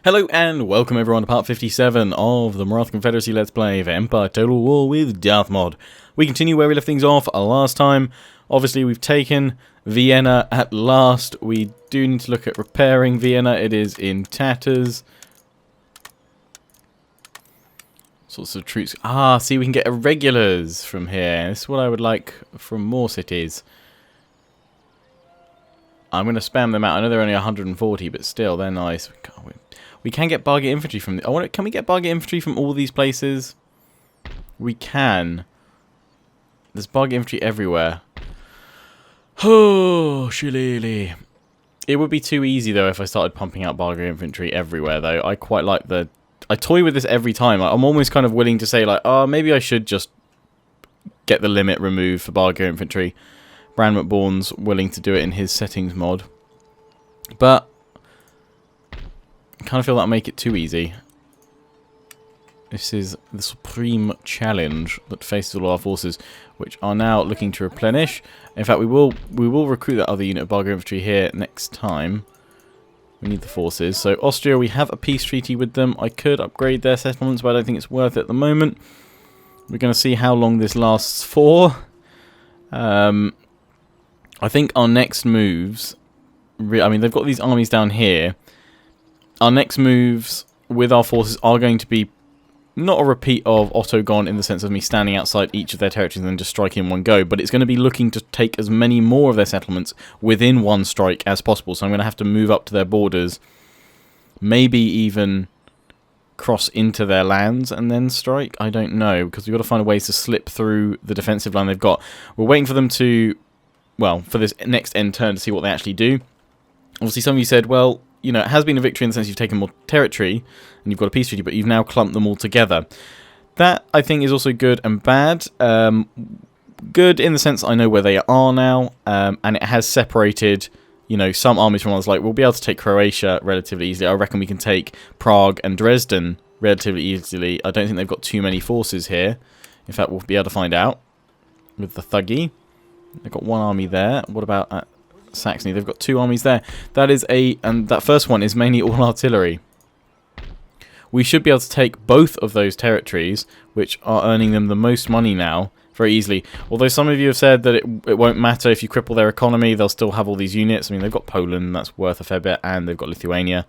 Hello and welcome everyone to part 57 of the Maratha Confederacy Let's Play of Empire Total War with Darthmod. We continue where we left things off last time. Obviously we've taken Vienna at last. We do need to look at repairing Vienna. It is in tatters. Sorts of troops. Ah, see, we can get irregulars from here. This is what I would like from more cities. I'm going to spam them out. I know they're only 140, but still, they're nice. We can get bargain infantry from... Can we get bargain infantry from all these places? We can. There's bargain infantry everywhere. Oh, shillelagh. It would be too easy, though, if I started pumping out bargain infantry everywhere, though. I quite like the... I toy with this every time. I'm almost kind of willing to say, like, oh, maybe I should just get the limit removed for bargain infantry. Brand McBourne's willing to do it in his settings mod. But I kind of feel that'll make it too easy. This is the supreme challenge that faces all our forces, which are now looking to replenish. In fact, we will recruit that other unit of bargain infantry here next time. We need the forces. So Austria, we have a peace treaty with them. I could upgrade their settlements, but I don't think it's worth it at the moment. We're going to see how long this lasts for. I think our next moves... I mean, they've got these armies down here. Our next moves with our forces are going to be not a repeat of Ottogon in the sense of me standing outside each of their territories and then just striking in one go, but it's going to be looking to take as many more of their settlements within one strike as possible. So I'm going to have to move up to their borders, maybe even cross into their lands and then strike. I don't know, because we've got to find ways to slip through the defensive line they've got. We're waiting for them to... well, for this next end turn to see what they actually do. Obviously, some of you said, well, you know, it has been a victory in the sense you've taken more territory and you've got a peace treaty, but you've now clumped them all together. That, I think, is also good and bad. Good in the sense I know where they are now, and it has separated, you know, some armies from others. Like, we'll be able to take Croatia relatively easily. I reckon we can take Prague and Dresden relatively easily. I don't think they've got too many forces here. In fact, we'll be able to find out with the Thuggy. They've got one army there. What about Saxony? They've got two armies there. That is and that first one is mainly all artillery. We should be able to take both of those territories, which are earning them the most money now, very easily. Although some of you have said that it won't matter if you cripple their economy, they'll still have all these units. I mean, they've got Poland, that's worth a fair bit, and they've got Lithuania,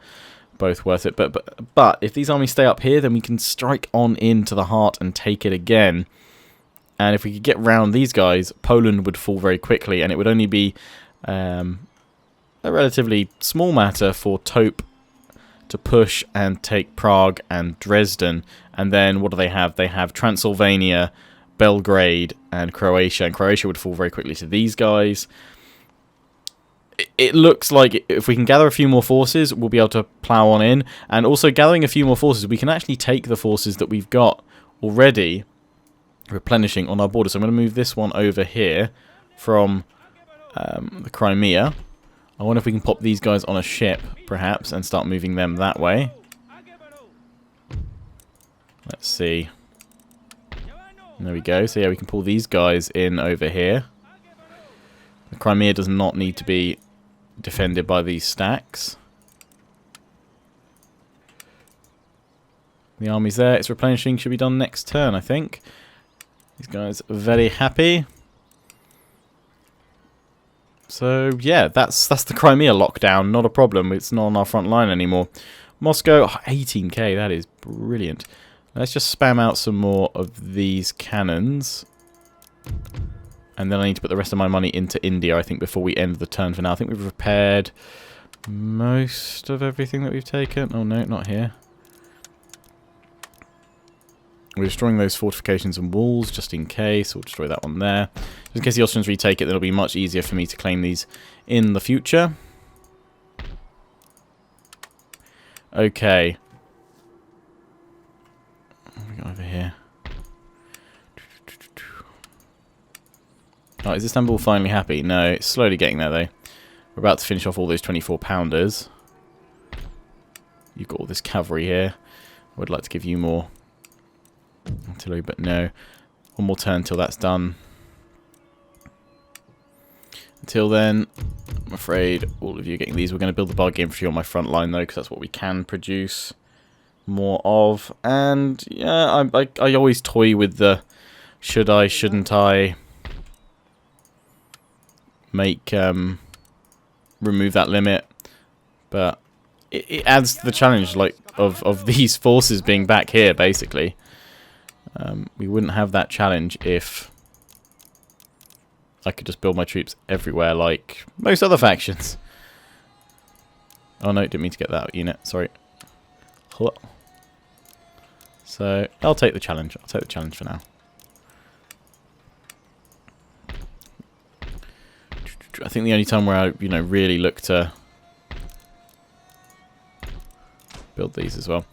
both worth it. But if these armies stay up here, then we can strike on into the heart and take it again. And if we could get round these guys, Poland would fall very quickly, and it would only be a relatively small matter for Tope to push and take Prague and Dresden. And then what do they have? They have Transylvania, Belgrade, and Croatia. And Croatia would fall very quickly to these guys. It looks like if we can gather a few more forces, we'll be able to plough on in. And also gathering a few more forces, we can actually take the forces that we've got already replenishing on our border. So I'm going to move this one over here from the Crimea. I wonder if we can pop these guys on a ship, perhaps, and start moving them that way. Let's see. There we go. So yeah, we can pull these guys in over here. The Crimea does not need to be defended by these stacks. The army's there. It's replenishing. Should be done next turn, I think. These guys are very happy. So, yeah, that's the Crimea lockdown. Not a problem. It's not on our front line anymore. Moscow, 18k. That is brilliant. Let's just spam out some more of these cannons. And then I need to put the rest of my money into India, I think, before we end the turn for now. I think we've repaired most of everything that we've taken. Oh, no, not here. We're destroying those fortifications and walls just in case. We'll destroy that one there. Just in case the Austrians retake it, then it'll be much easier for me to claim these in the future. Okay. What have we got over here? Oh, is Istanbul finally happy? No, it's slowly getting there, though. We're about to finish off all those 24-pounders. You've got all this cavalry here. I would like to give you more artillery, but no. One more turn until that's done. Until then, I'm afraid all of you are getting these. We're going to build the bargain infantry on my front line, though, because that's what we can produce more of. And, yeah, I always toy with the should I, shouldn't I make, remove that limit. But it adds to the challenge, like, of these forces being back here, basically. We wouldn't have that challenge if I could just build my troops everywhere like most other factions. Oh no, didn't mean to get that unit, sorry. So, I'll take the challenge. I'll take the challenge for now. I think the only time where I, really look to build these as well,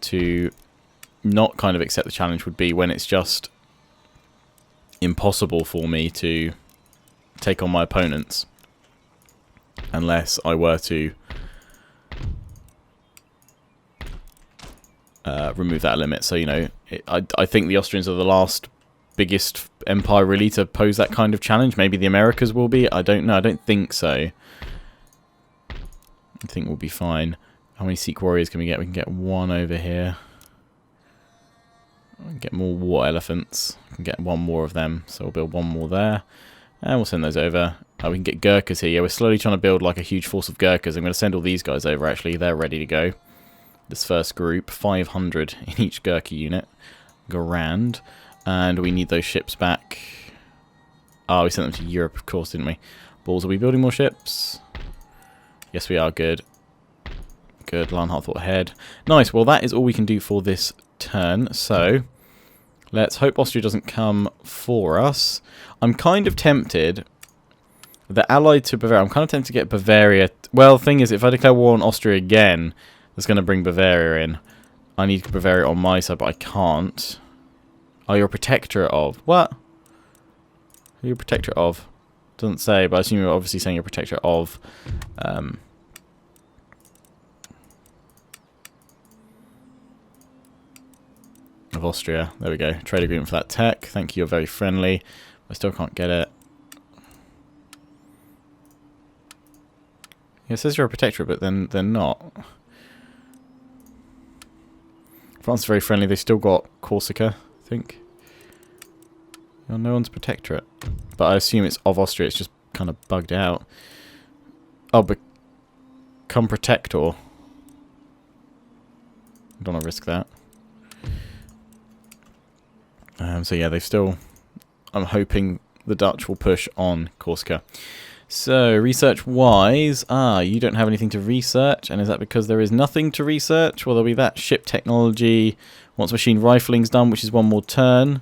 to not kind of accept the challenge, would be when it's just impossible for me to take on my opponents unless I were to remove that limit. So, I think the Austrians are the last biggest empire really to pose that kind of challenge. Maybe the Americas will be. I don't know. I don't think so. I think we'll be fine. How many Sikh warriors can we get? We can get one over here. We can get more war elephants. We can get one more of them. So we'll build one more there. And we'll send those over. We can get Gurkhas here. Yeah, we're slowly trying to build like a huge force of Gurkhas. I'm going to send all these guys over, actually. They're ready to go. This first group, 500 in each Gurkha unit. Grand. And we need those ships back. Oh, we sent them to Europe, of course, didn't we? Balls, are we building more ships? Yes, we are. Good. Good. Lionheart thought ahead. Nice. Well, that is all we can do for this turn. So, let's hope Austria doesn't come for us. I'm kind of tempted. They're allied to Bavaria. I'm kind of tempted to get Bavaria. Well, the thing is, if I declare war on Austria again, that's going to bring Bavaria in. I need Bavaria on my side, but I can't. Oh, you're a protectorate of. What? Who are you a protectorate of? Doesn't say, but I assume you're obviously saying you're a protectorate of. Of Austria. There we go. Trade agreement for that tech. Thank you. You're very friendly. I still can't get it. Yeah, it says you're a protectorate, but then they're not. France is very friendly. They still got Corsica, I think. Well, no one's protectorate. But I assume it's of Austria. It's just kind of bugged out. Oh, become protector. I don't want to risk that. So yeah, they've still... I'm hoping the Dutch will push on Corsica. So, research-wise... you don't have anything to research. And is that because there is nothing to research? Well, there'll be that ship technology. Once machine rifling's done, which is one more turn.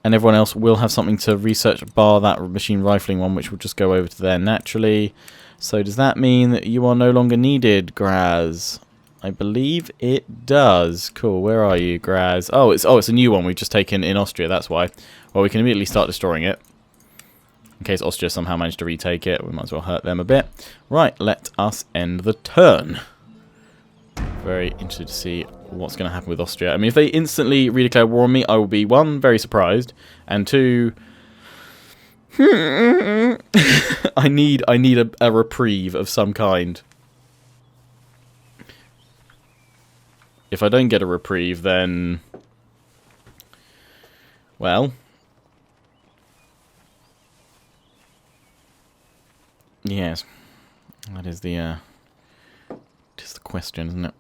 And everyone else will have something to research, bar that machine rifling one, which will just go over to there naturally. So, does that mean that you are no longer needed, Graz? I believe it does. Cool. Where are you, Graz? Oh, it's a new one we've just taken in Austria. That's why. Well, we can immediately start destroying it. In case Austria somehow managed to retake it, we might as well hurt them a bit. Right, let us end the turn. Very interested to see what's going to happen with Austria. I mean, if they instantly redeclare war on me, I will be, one, very surprised, and two, I need a reprieve of some kind. If I don't get a reprieve, then... well... yes. That is the, just the question, isn't it?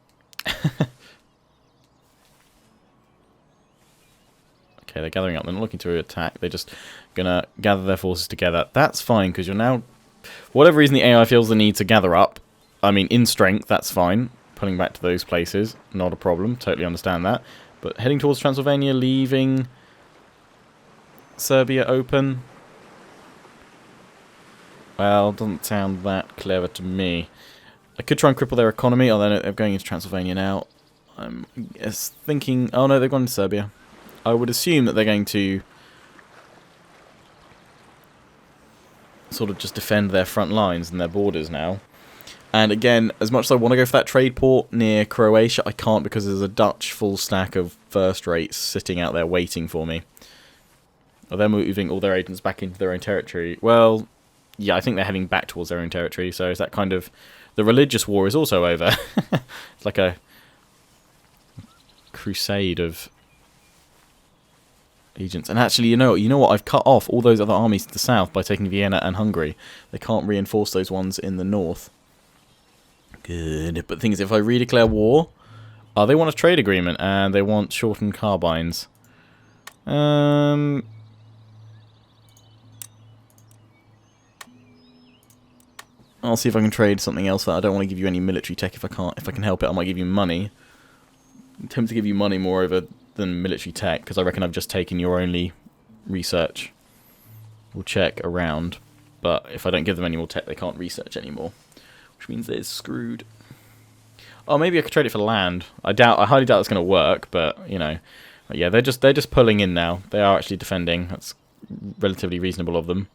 Okay, they're gathering up. They're not looking to attack. They're just gonna gather their forces together. That's fine, because you're now... for whatever reason the AI feels the need to gather up. I mean, in strength, that's fine. Pulling back to those places, not a problem. Totally understand that. But heading towards Transylvania, leaving Serbia open. Well, doesn't sound that clever to me. I could try and cripple their economy. Oh, they're going into Transylvania now. I'm thinking... oh no, they've gone to Serbia. I would assume that they're going to sort of just defend their front lines and their borders now. And again, as much as I want to go for that trade port near Croatia, I can't because there's a Dutch full stack of first rates sitting out there waiting for me. Oh, they're moving all their agents back into their own territory. Well, yeah, I think they're heading back towards their own territory. So is that kind of... The religious war is also over. It's like a crusade of agents. And actually, you know what? I've cut off all those other armies to the south by taking Vienna and Hungary. They can't reinforce those ones in the north. Good. But the thing is, if I redeclare war... they want a trade agreement, and they want shortened carbines. I'll see if I can trade something else that I don't want to give you any military tech if I can't. If I can help it, I might give you money. I'm tempted to give you money moreover than military tech, because I reckon I've just taken your only research. We'll check around, but if I don't give them any more tech, they can't research anymore, which means they're screwed. Oh, maybe I could trade it for land. I highly doubt it's going to work, but you know, yeah, they're just pulling in now. They are actually defending. That's relatively reasonable of them.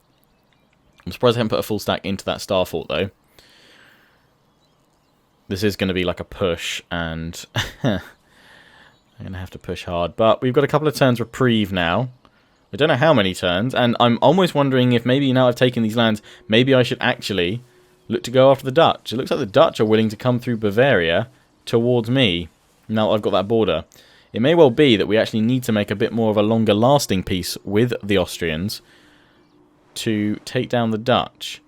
I'm surprised I haven't put a full stack into that star fort though. This is going to be like a push, and I'm going to have to push hard. But we've got a couple of turns reprieve now. I don't know how many turns, and I'm almost wondering if maybe now I've taken these lands, maybe I should actually look to go after the Dutch. It looks like the Dutch are willing to come through Bavaria towards me, now that I've got that border. It may well be that we actually need to make a bit more of a longer lasting peace with the Austrians to take down the Dutch.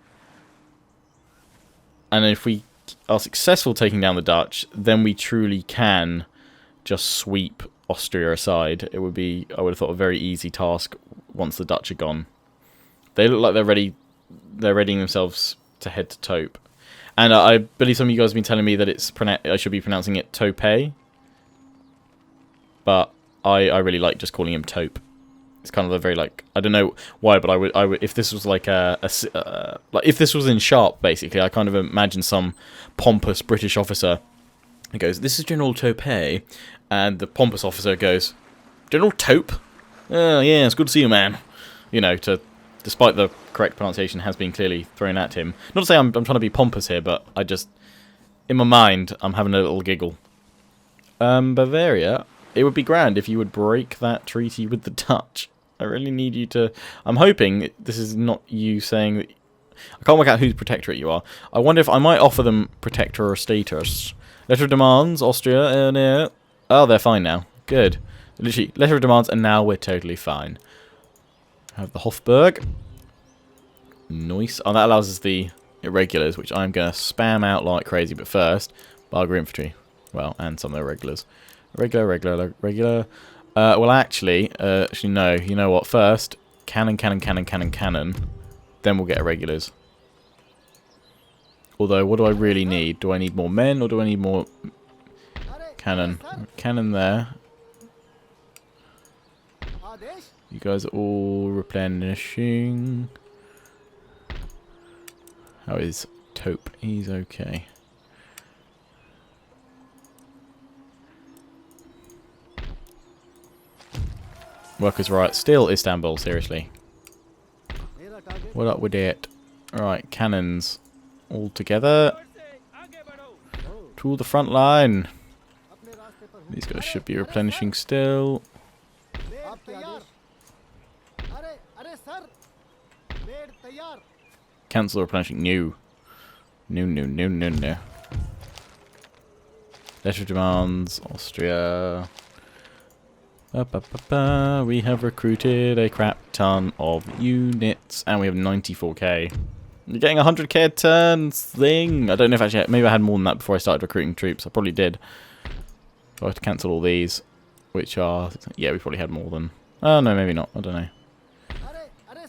And if we are successful taking down the Dutch, then we truly can just sweep Austria aside. It would be, I would have thought, a very easy task once the Dutch are gone. They look like they're readying themselves to head to Taupe. And I believe some of you guys have been telling me that I should be pronouncing it Taupe. But I really like just calling him Taupe. It's kind of a very, like, I don't know why, but I would if this was like like if this was in Sharp, basically, I kind of imagine some pompous British officer who goes, "This is General Taupe," and the pompous officer goes, "General Taupe? Oh yeah, it's good to see you, man." You know, despite the correct pronunciation has been clearly thrown at him. Not to say I'm trying to be pompous here, but I just, in my mind, I'm having a little giggle. Bavaria, it would be grand if you would break that treaty with the Dutch. I really need you to... I'm hoping this is not you saying that... I can't work out whose protectorate you are. I wonder if I might offer them protector status. Letter of demands, Austria, oh, they're fine now. Good. Literally, letter of demands, and now we're totally fine. Have the Hofburg. Nice. Oh, that allows us the irregulars, which I'm going to spam out like crazy. But first, Barger Infantry. Well, and some of the regulars. Regular. Well, actually, no. You know what? First, cannon. Then we'll get irregulars. Although, what do I really need? Do I need more men, or do I need more cannon? Cannon there. You guys are all replenishing. How is Taupe? He's okay. Workers' right. Still Istanbul, seriously. What up with it? Alright, cannons all together. To the front line. These guys should be replenishing still. Cancel replenishing. No. Letter of demands. Austria. We have recruited a crap ton of units, and we have 94k. You're getting 100k a turn thing. I don't know if actually, maybe I had more than that before I started recruiting troops. I probably did. So I have to cancel all these, which are, yeah, we probably had more than. Oh no, maybe not. I don't know.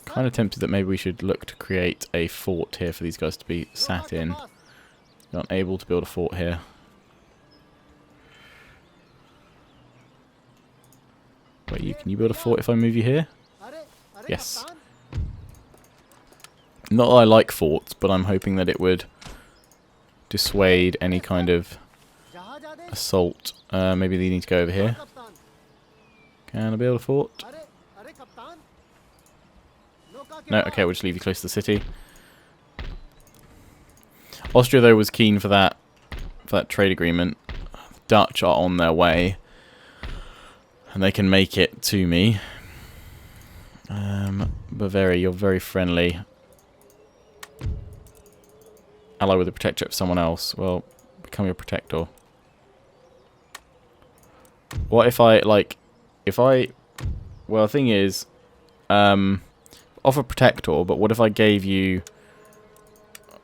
Kind of tempted that maybe we should look to create a fort here for these guys to be sat in. You're not able to build a fort here. Wait, can you build a fort if I move you here? Yes. Not that I like forts, but I'm hoping that it would dissuade any kind of assault. Maybe they need to go over here. Can I build a fort? No, okay, we'll just leave you close to the city. Austria, though, was keen for that trade agreement. The Dutch are on their way. And they can make it to me. Bavaria, you're very friendly. ally with a protectorate of someone else. Well, become your protector. What if I, like, well, the thing is, offer protector, but what if I gave you,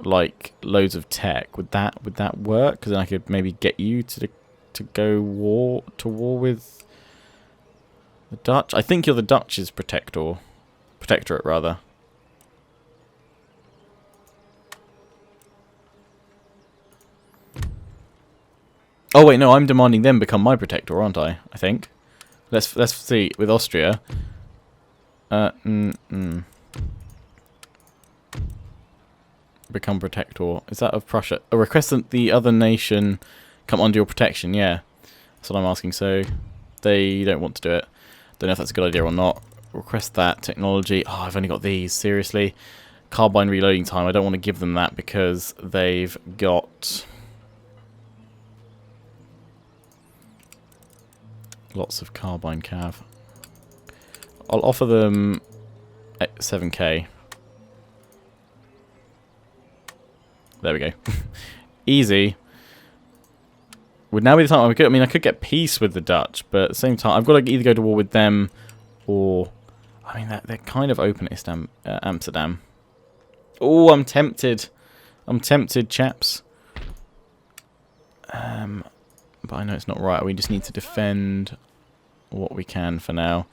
like, loads of tech? Would that work? Because then I could maybe get you to go to war with the Dutch. I think you're the Dutch's protectorate rather. Oh wait, no, I'm demanding them become my protector, aren't I? I think. Let's see with Austria. Become protector. Is that of Prussia? A request that the other nation come under your protection. Yeah, that's what I'm asking. So they don't want to do it. Don't know if that's a good idea or not. Request that technology. Oh, I've only got these. Seriously, carbine reloading time. I don't want to give them that because they've got lots of carbine cav. I'll offer them 7k. There we go. Easy. Would now be the time. I mean, I could get peace with the Dutch, but at the same time, I've got to either go to war with them or... I mean, they're kind of open at Amsterdam. Oh, I'm tempted. I'm tempted, chaps. But I know it's not right. We just need to defend what we can for now.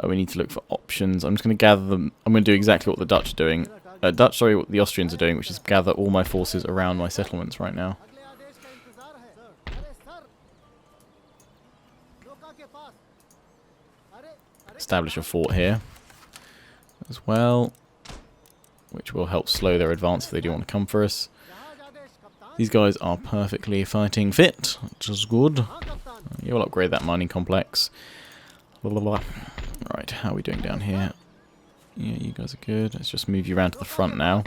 We need to look for options. I'm just going to gather them. I'm going to do exactly what the Dutch are doing. Sorry, what the Austrians are doing, which is gather all my forces around my settlements right now. Establish a fort here as well, which will help slow their advance if they do want to come for us. These guys are perfectly fighting fit, which is good. You will upgrade that mining complex. Blah, blah, blah. Right, how are we doing down here? Yeah, you guys are good. Let's just move you around to the front now.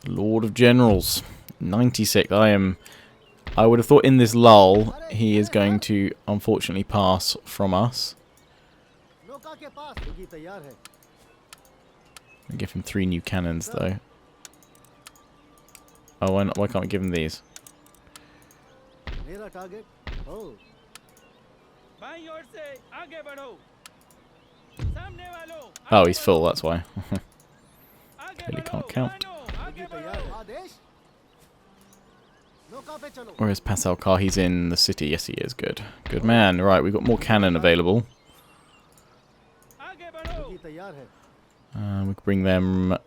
Lord of Generals, 96. I would have thought in this lull he is going to unfortunately pass from us. I give him 3 new cannons though. Oh, why can't we give him these? Oh, he's full, that's why. Clearly can't count. Where is Passalkar? He's in the city. Yes, he is. Good. Good man. Right, we've got more cannon available. We can bring them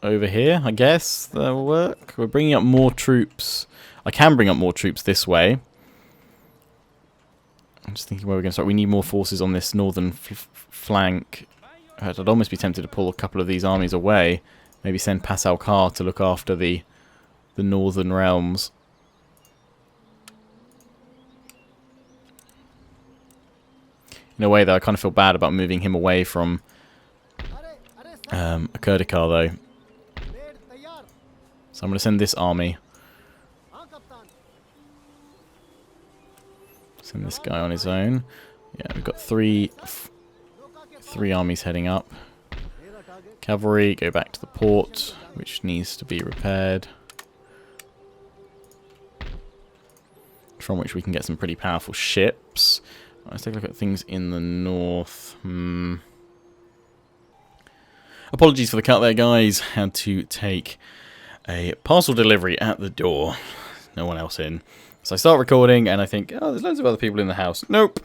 over here, I guess. That'll work. We're bringing up more troops. I can bring up more troops this way. I'm just thinking where we're going to start. We need more forces on this northern flank. I'd almost be tempted to pull a couple of these armies away. Maybe send Passalkar to look after the northern realms. In a way, though, I kind of feel bad about moving him away from Kurdikar, though. So I'm going to send this army. Send this guy on his own. Yeah, we've got three armies heading up. Cavalry, go back to the port, which needs to be repaired. From which we can get some pretty powerful ships. Let's take a look at things in the north. Apologies for the cut there, guys. Had to take a parcel delivery at the door. No one else in. So I start recording and I think, oh, there's loads of other people in the house. Nope.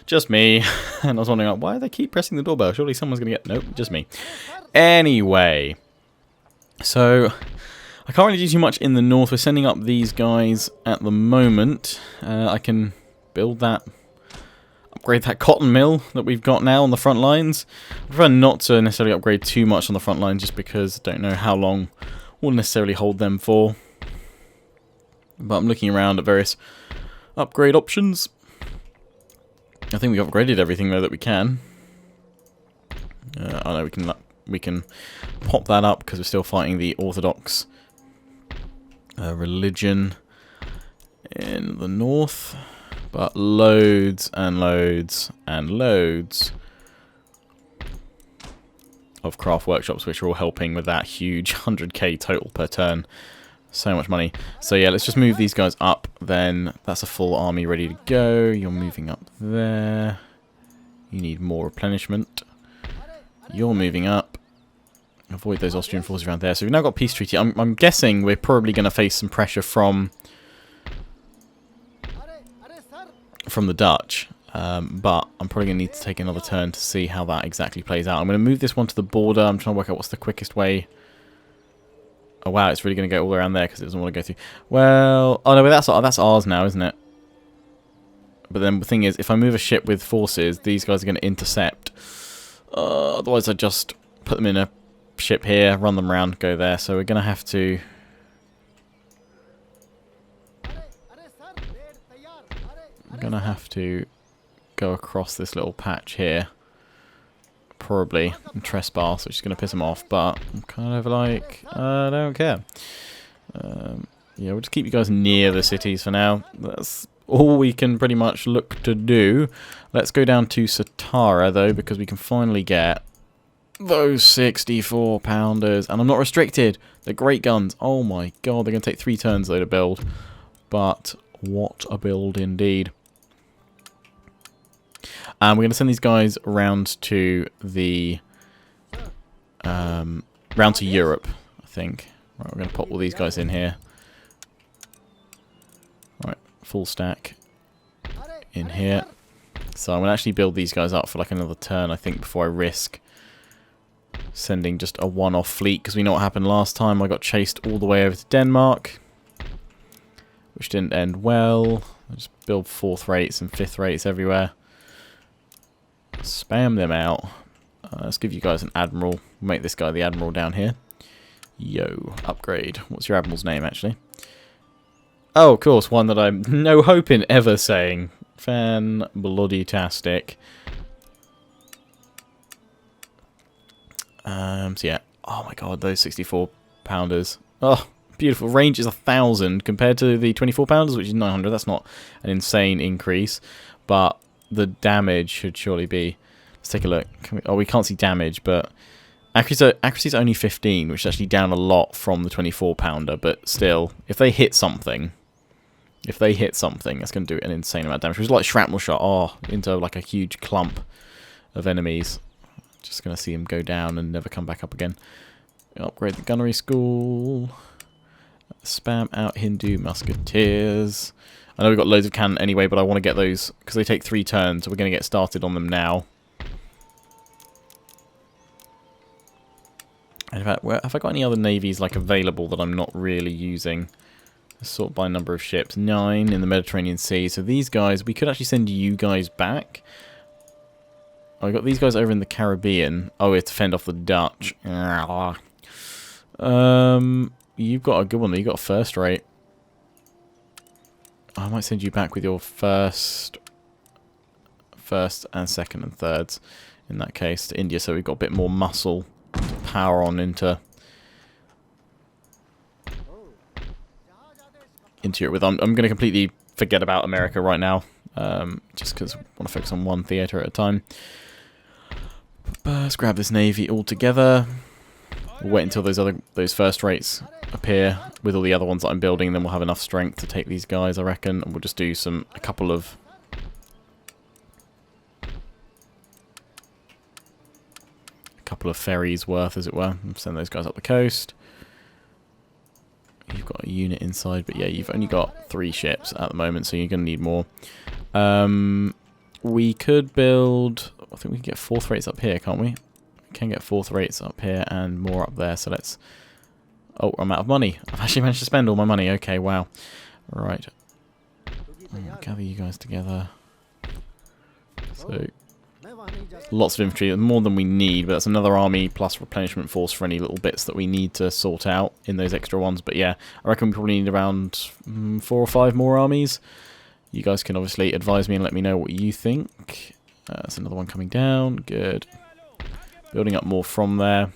Just me. And I was wondering, why do they keep pressing the doorbell? Surely someone's going to get... Nope, just me. Anyway. So... I can't really do too much in the north. We're sending up these guys at the moment. I can build that, upgrade that cotton mill that we've got now on the front lines. I prefer not to necessarily upgrade too much on the front lines just because I don't know how long we'll necessarily hold them for. But I'm looking around at various upgrade options. I think we've upgraded everything though that we can. I know we can pop that up because we're still fighting the Orthodox religion in the north, but loads and loads and loads of craft workshops, which are all helping with that huge 100k total per turn. So much money. So yeah, let's just move these guys up. Then that's a full army ready to go. You're moving up there. You need more replenishment. You're moving up. Avoid those Austrian forces around there. So we've now got peace treaty. I'm guessing we're probably going to face some pressure from the Dutch. But I'm probably going to need to take another turn to see how that exactly plays out. I'm going to move this one to the border. I'm trying to work out what's the quickest way. Oh wow, it's really going to go all the way around there because it doesn't want to go through. Well, oh no, but that's ours now, isn't it? But then the thing is, if I move a ship with forces, these guys are going to intercept. Otherwise, I just put them in a ship here, run them around, go there. So we're going to have to... go across this little patch here. Probably. And trespass, which is going to piss them off. But I'm kind of like, I don't care. Yeah, we'll just keep you guys near the cities for now. That's all we can pretty much look to do. Let's go down to Satara, though, because we can finally get those 64 pounders. And I'm not restricted. They're great guns. Oh my god, they're going to take 3 turns, though, to build. But what a build indeed. And we're going to send these guys round to the round to Europe, I think. Right, we're going to pop all these guys in here. Right, full stack in here. So I'm going to actually build these guys up for like another turn, I think, before I risk sending just a one-off fleet, because we know what happened last time. I got chased all the way over to Denmark, which didn't end well. I just build 4th rates and 5th rates everywhere. Spam them out. Let's give you guys an admiral. Make this guy the admiral down here. Yo, upgrade. What's your admiral's name, actually? Oh, of course, one that I'm no hope in ever saying. Fan-bloody-tastic. So yeah. Oh my god, those 64 pounders. Oh, beautiful. Range is 1,000 compared to the 24 pounders, which is 900. That's not an insane increase, but the damage should surely be... Let's take a look. We can't see damage, but accuracy is only 15, which is actually down a lot from the 24 pounder, but still, if they hit something, that's going to do an insane amount of damage. It was like shrapnel shot, into like a huge clump of enemies. Just going to see them go down and never come back up again. Upgrade the gunnery school. Spam out Hindu musketeers. I know we've got loads of cannon anyway, but I want to get those because they take 3 turns, so we're going to get started on them now. And in fact, have I got any other navies like available that I'm not really using? Sort by number of ships. 9 in the Mediterranean Sea. So these guys, we could actually send you guys back. Oh, I got these guys over in the Caribbean. Oh, we have to fend off the Dutch. You've got a good one. You've got a 1st rate. I might send you back with your first and 2nd and 3rds in that case to India, so we've got a bit more muscle to power on into Europe with. I'm going to completely forget about America right now, just because I want to focus on one theatre at a time. Let's grab this navy all together. We'll wait until those 1st rates appear with all the other ones that I'm building, and then we'll have enough strength to take these guys, I reckon. And we'll just do a couple of ferries worth, as it were, and send those guys up the coast. You've got a unit inside, but yeah, you've only got 3 ships at the moment, so you're going to need more. We could build... I think we can get 4th rates up here, can't we? We can get 4th rates up here and more up there, so let's... Oh, I'm out of money. I've actually managed to spend all my money. Okay, wow. Right. Gather you guys together. So, lots of infantry, more than we need, but that's another army plus replenishment force for any little bits that we need to sort out in those extra ones. But yeah, I reckon we probably need around 4 or 5 more armies. You guys can obviously advise me and let me know what you think. That's another one coming down. Good. Building up more from there.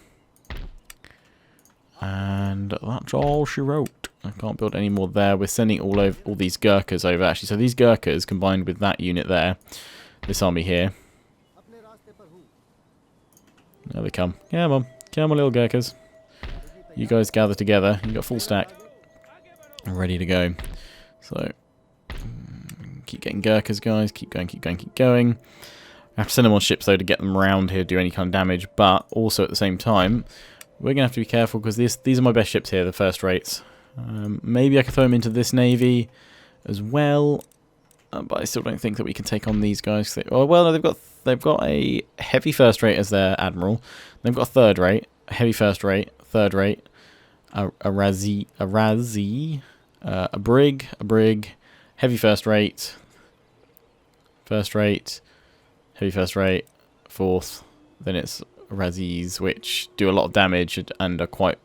And that's all she wrote. I can't build any more there. We're sending all these Gurkhas over, actually. So these Gurkhas, combined with that unit there, this army here, There they come. Come on. Come on, little Gurkhas. You guys gather together. You got full stack. Ready to go. So, keep getting Gurkhas, guys. Keep going, keep going, keep going. I have to send them on ships, though, to get them round here, do any kind of damage. But also, at the same time, we're going to have to be careful, because these are my best ships here, the first rates. Maybe I could throw them into this navy as well. But I still don't think that we can take on these guys. Well, no, they've got a heavy first rate as their admiral. They've got a third rate, a heavy first rate, third rate, a brig, heavy first rate, heavy first rate, fourth. Then it's Razzies, which do a lot of damage and are quite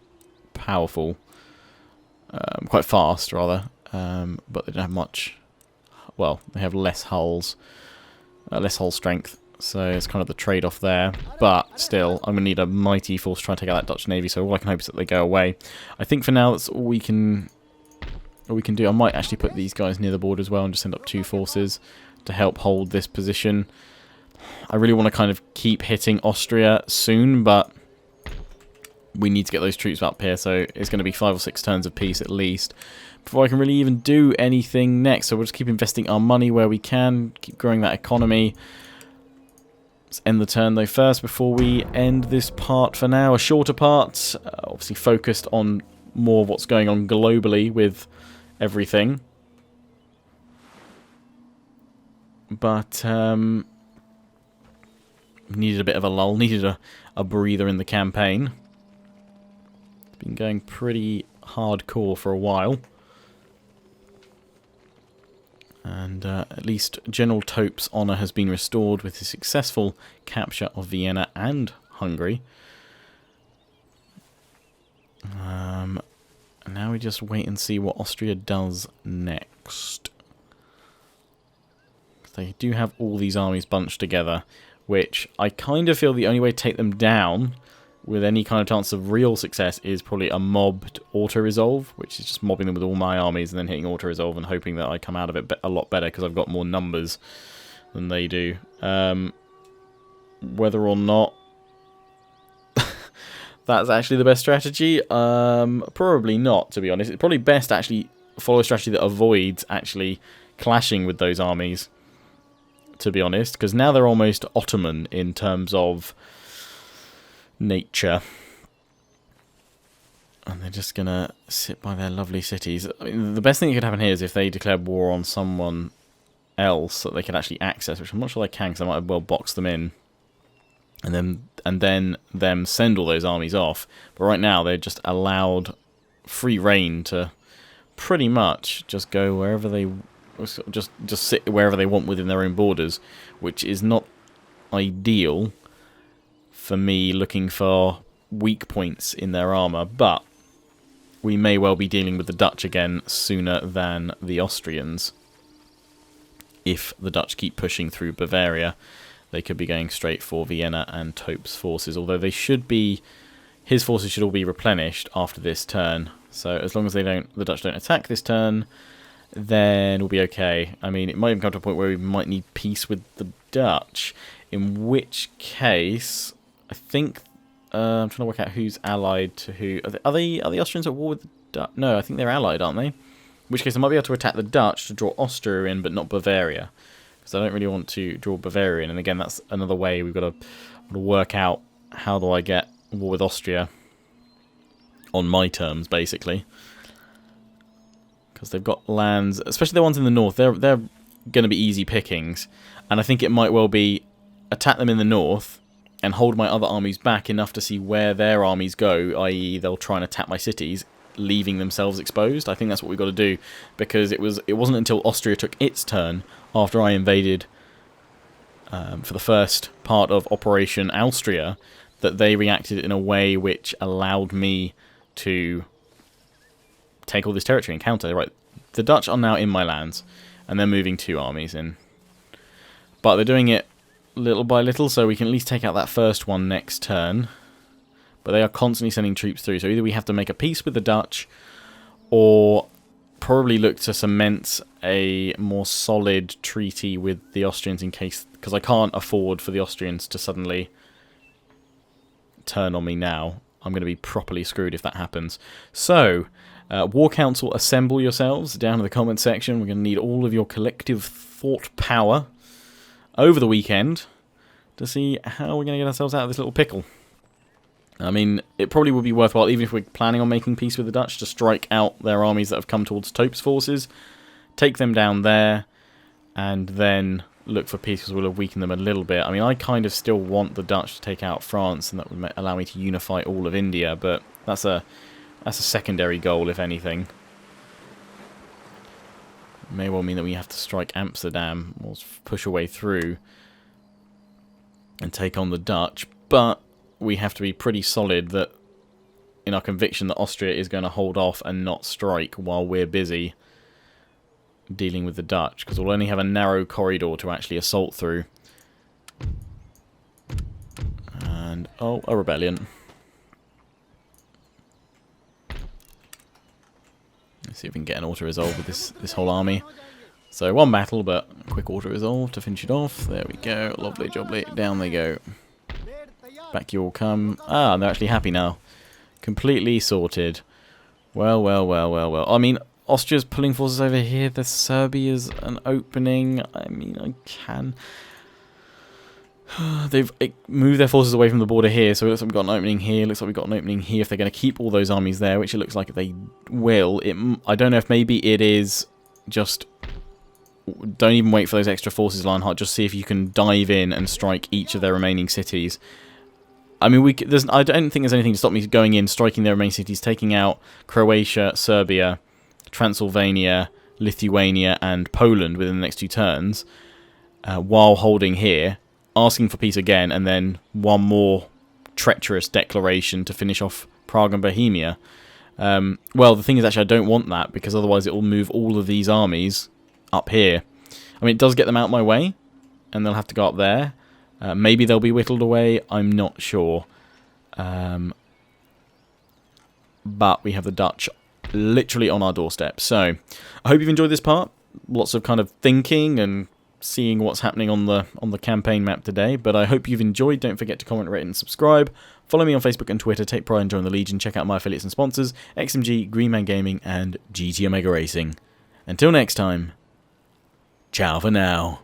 powerful, quite fast rather, but they don't have much. Well, they have less hulls, less hull strength, so it's kind of the trade-off there. But still, I'm going to need a mighty force to try and take out that Dutch navy, so all I can hope is that they go away. I think for now that's all we can do. I might actually put these guys near the border as well and just send up 2 forces to help hold this position. I really want to kind of keep hitting Austria soon, but we need to get those troops up here, so it's going to be 5 or 6 turns of peace at least before I can really even do anything next. So we'll just keep investing our money where we can, keep growing that economy. Let's end the turn though first before we end this part for now. A shorter part, obviously focused on more of what's going on globally with everything. But needed a bit of a lull, needed a breather in the campaign. It's been going pretty hardcore for a while. And at least General Tope's honour has been restored with his successful capture of Vienna and Hungary. And now we just wait and see what Austria does next. They do have all these armies bunched together, which I kind of feel the only way to take them down with any kind of chance of real success is probably a mobbed auto-resolve, which is just mobbing them with all my armies and then hitting auto-resolve and hoping that I come out of it a lot better because I've got more numbers than they do. Whether or not that's actually the best strategy, probably not, to be honest. It's probably best to actually follow a strategy that avoids actually clashing with those armies, to be honest, because now they're almost Ottoman in terms of nature, and they're just gonna sit by their lovely cities. I mean, the best thing that could happen here is if they declared war on someone else that they could actually access, which I'm not sure they can, because they might have well box them in, and then them send all those armies off. But right now they're just allowed free reign to pretty much just go wherever they just sit wherever they want within their own borders, which is not ideal for me looking for weak points in their armour, but we may well be dealing with the Dutch again sooner than the Austrians. If the Dutch keep pushing through Bavaria, they could be going straight for Vienna and Tope's forces, although they should be, his forces should all be replenished after this turn. So as long as the Dutch don't attack this turn, then we'll be okay. I mean, it might even come to a point where we might need peace with the Dutch, in which case I think I'm trying to work out who's allied to who. Are the Austrians at war with the Dutch? No, I think they're allied, aren't they? In which case I might be able to attack the Dutch to draw Austria in, but not Bavaria, because I don't really want to draw Bavaria in. And again, that's another way we've got to work out how do I get war with Austria on my terms, basically, because they've got lands, especially the ones in the north. They're going to be easy pickings, and I think it might well be attack them in the north and hold my other armies back enough to see where their armies go, i.e. they'll try and attack my cities, leaving themselves exposed. I think that's what we've got to do, because it wasn't until Austria took its turn after I invaded for the first part of Operation Austria that they reacted in a way which allowed me to take all this territory and counter. Right, the Dutch are now in my lands, and they're moving 2 armies in, but they're doing it little by little, so we can at least take out that first one next turn. But they are constantly sending troops through, so either we have to make a peace with the Dutch, or probably look to cement a more solid treaty with the Austrians in case, because I can't afford for the Austrians to suddenly turn on me now, I'm going to be properly screwed if that happens. So, War Council, assemble yourselves down in the comment section. We're going to need all of your collective thought power over the weekend to see how we're going to get ourselves out of this little pickle. I mean, it probably would be worthwhile, even if we're planning on making peace with the Dutch, to strike out their armies that have come towards Tope's forces, take them down there, and then look for peace, because we'll have weakened them a little bit. I mean, I kind of still want the Dutch to take out France, and that would allow me to unify all of India, but that's a secondary goal, if anything. It may well mean that we have to strike Amsterdam, or push our way through, and take on the Dutch, but we have to be pretty solid that in our conviction that Austria is going to hold off and not strike while we're busy dealing with the Dutch, because we'll only have a narrow corridor to actually assault through. And, oh, a rebellion. Let's see if we can get an auto-resolve with this whole army. So, one battle, but quick auto-resolve to finish it off. There we go. Lovely jubbly. Down they go. Back you all come. Ah, they're actually happy now. Completely sorted. Well, well, well, well, well. I mean, Austria's pulling forces over here. The Serbia's an opening. I mean, I can. They've moved their forces away from the border here, so it looks like we've got an opening here. Looks like we've got an opening here. If they're going to keep all those armies there, which it looks like they will, I don't know if maybe it is just... Don't even wait for those extra forces, Lionheart. Just see if you can dive in and strike each of their remaining cities. I mean, I don't think there's anything to stop me going in, striking their remaining cities, taking out Croatia, Serbia, Transylvania, Lithuania, and Poland within the next 2 turns, while holding here, asking for peace again, and then one more treacherous declaration to finish off Prague and Bohemia. Well, the thing is, actually, I don't want that, because otherwise it will move all of these armies up here. I mean, it does get them out my way, and they'll have to go up there. Maybe they'll be whittled away, I'm not sure. But we have the Dutch literally on our doorstep. So, I hope you've enjoyed this part. Lots of kind of thinking and seeing what's happening on the campaign map today. But I hope you've enjoyed. Don't forget to comment, rate, and subscribe. Follow me on Facebook and Twitter. Take pride and join the Legion. Check out my affiliates and sponsors, XMG, Greenman Gaming, and GT Omega Racing. Until next time, ciao for now.